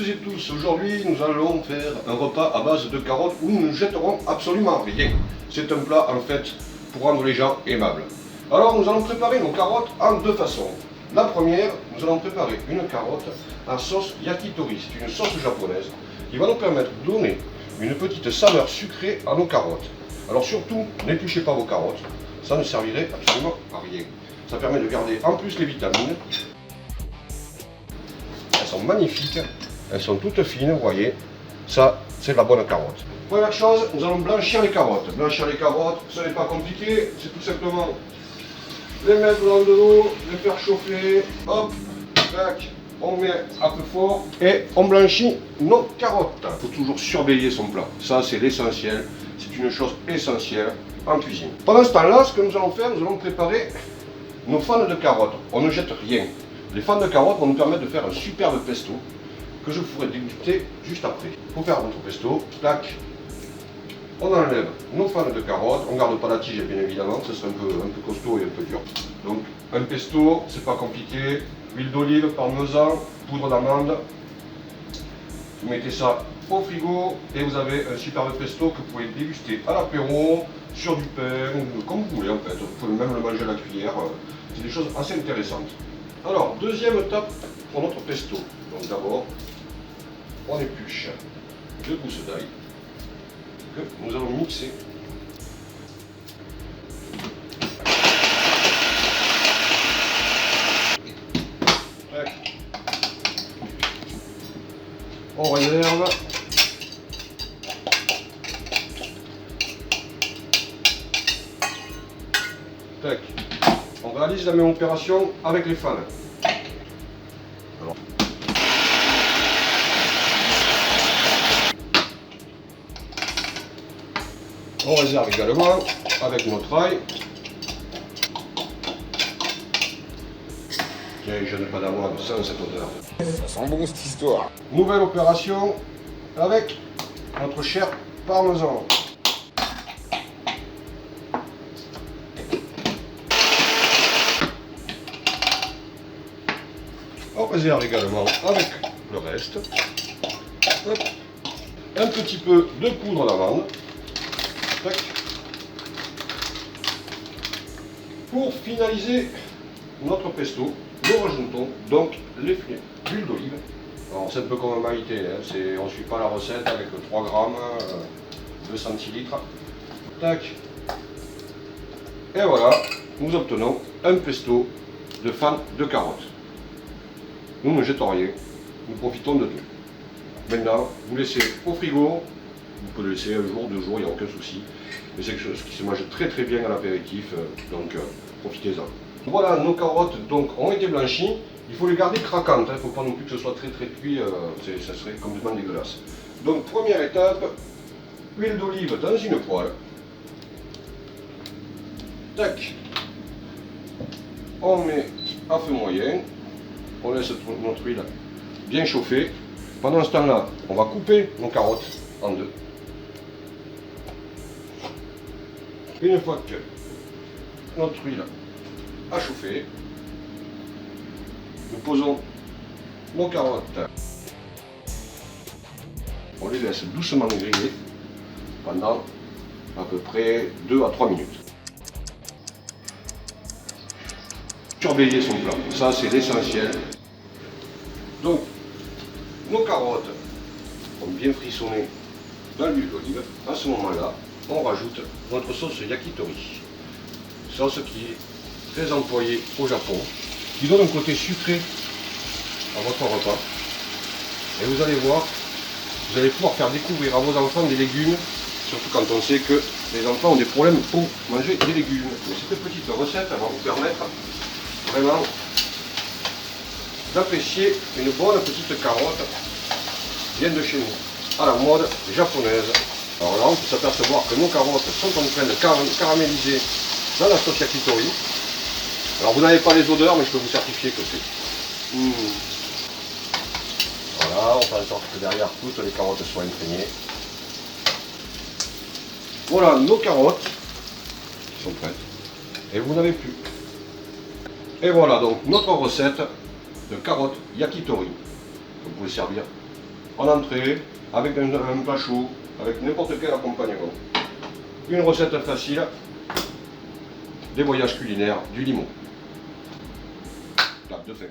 et tous, aujourd'hui nous allons faire un repas à base de carottes où nous ne jetterons absolument rien. C'est un plat en fait pour rendre les gens aimables. Alors nous allons préparer nos carottes en deux façons. La première, nous allons préparer une carotte en sauce yakitori, c'est une sauce japonaise qui va nous permettre de donner une petite saveur sucrée à nos carottes. Alors surtout, n'épluchez pas vos carottes, ça ne servirait absolument à rien. Ça permet de garder en plus les vitamines. Elles sont magnifiques, elles sont toutes fines, vous voyez, ça c'est de la bonne carotte. Première chose, nous allons blanchir les carottes. Blanchir les carottes, ce n'est pas compliqué, c'est tout simplement les mettre dans de l'eau, les faire chauffer, hop, tac, on met un peu fort et on blanchit nos carottes. Il faut toujours surveiller son plat, ça c'est l'essentiel, c'est une chose essentielle en cuisine. Pendant ce temps-là, ce que nous allons faire, nous allons préparer nos fans de carottes. On ne jette rien. Les fans de carottes vont nous permettre de faire un superbe pesto que je vous ferai déguster juste après. Pour faire notre pesto, tac, on enlève nos fans de carottes, on ne garde pas la tige bien évidemment, ce serait un peu costaud et un peu dur. Donc un pesto, c'est pas compliqué, huile d'olive, parmesan, poudre d'amande. Vous mettez ça au frigo et vous avez un superbe pesto que vous pouvez déguster à l'apéro, sur du pain, comme vous voulez en fait. Vous pouvez même le manger à la cuillère, c'est des choses assez intéressantes. Alors, deuxième étape pour notre pesto. Donc d'abord, on épluche 2 gousses d'ail que nous allons mixer. On réserve. Tac. On réalise la même opération avec les fans. Alors. On réserve également avec notre ail. Tiens, je n'ai pas d'amour sans cette odeur. Ça sent bon cette histoire. Nouvelle opération avec notre cher parmesan. On réserve également avec le reste. Hop. Un petit peu de poudre d'amande. Pour finaliser notre pesto, nous rajoutons donc l'huile d'olive. Alors c'est un peu comme un maïté, hein. On ne suit pas la recette avec 3 grammes, 2 centilitres. Tac. Et voilà, nous obtenons un pesto de fans de carottes. Nous ne jetons rien, nous profitons de tout. Maintenant, vous laissez au frigo, vous pouvez le laisser un jour, 2 jours, il n'y a aucun souci. Mais c'est quelque chose qui se mange très très bien à l'apéritif, donc profitez-en. Voilà, nos carottes donc, ont été blanchies. Il faut les garder craquantes, il ne faut pas non plus que ce soit très très cuit, ça serait complètement dégueulasse. Donc première étape, huile d'olive dans une poêle. Tac. On met à feu moyen. On laisse notre huile bien chauffer. Pendant ce temps-là, on va couper nos carottes en deux. Une fois que notre huile a chauffé, nous posons nos carottes. On les laisse doucement griller pendant à peu près 2 à 3 minutes. Surveiller son plat, ça c'est l'essentiel. Donc, nos carottes ont bien frissonné dans l'huile d'olive. À ce moment-là, on rajoute notre sauce yakitori. Sauce qui est très employée au Japon, qui donne un côté sucré à votre repas. Et vous allez voir, vous allez pouvoir faire découvrir à vos enfants des légumes, surtout quand on sait que les enfants ont des problèmes pour manger des légumes. Mais cette petite recette va vous permettre vraiment d'apprécier une bonne petite carotte bien de chez nous, à la mode japonaise. Alors là, on peut s'apercevoir que nos carottes sont en train de caraméliser dans la sauce yakitori. Alors vous n'avez pas les odeurs, mais je peux vous certifier que c'est... Voilà, on fait en sorte que derrière toutes les carottes soient imprégnées. Voilà nos carottes qui sont prêtes. Et vous n'avez plus. Et voilà donc notre recette de carottes yakitori. Vous pouvez servir en entrée, avec un plat chaud, avec n'importe quel accompagnement. Une recette facile, des voyages culinaires, du limon. Table de fin.